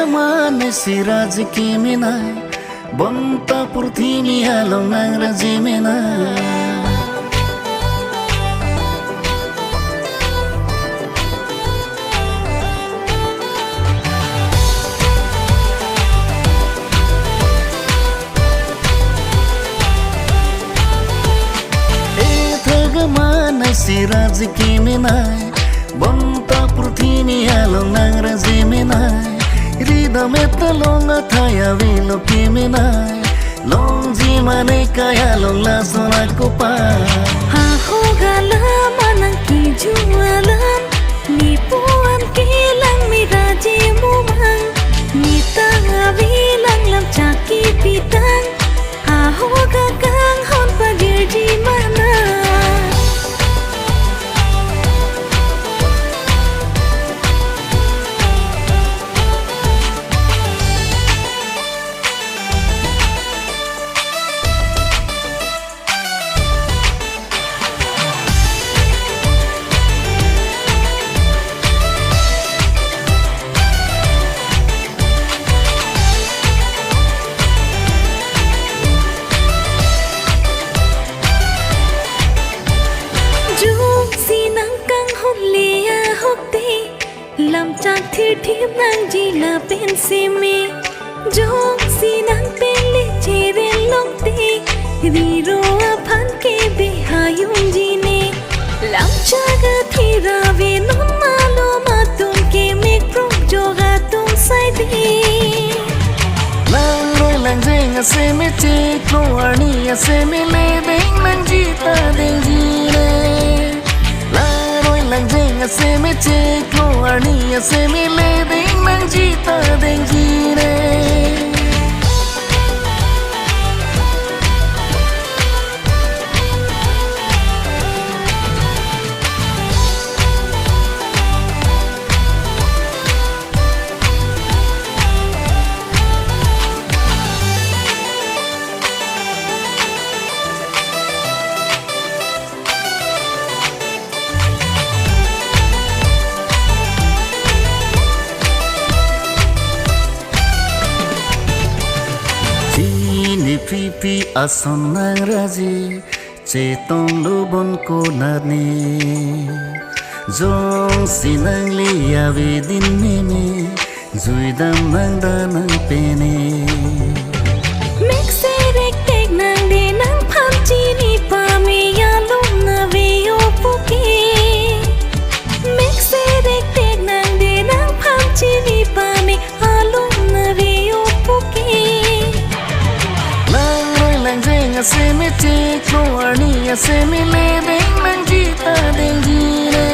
Tegamane siraj kiminai Bonta purthini halong nang rajimenai Siraj kiminai bonta purthini halong nang rajimenai rida metalonga thaya vilo kiminai longji mane kaya long la sona kopa ha ho gala manang ki jualan ni puan kilang mi raji mumang ni tanga vilang lam chaki pitang ha ho gagang hon pagirji mana làm chạc thi thiếp nang ji la pen si mi jong si nang pen le che re long ti ri ro a phan ke be ha yung ji ne làm chak thi ra ve non ma lo ma tum ke me pro joga tum sai di lang roi lang jeng a se me che klo ani a se me le ding lang ji ta ding ji ne lang jeng a se me che klo ani a se me le ding lang ji ta ding ji ne pipi ason nang raji cetong lubon ko nani jong sinang liya vedin meme zuidam nang danang pene mix rek tek nang de nang pham chi ni pa me ya lum na ve yo puki mix rek tek nang de nang pham chi ni pa me alum na ve yo puki se me che klo ani se me le ding lang ji ta ding ji ne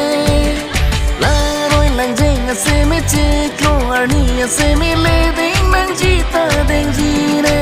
la roi lang jeng se me che klo ani se me le ding lang ji ta ding ji ne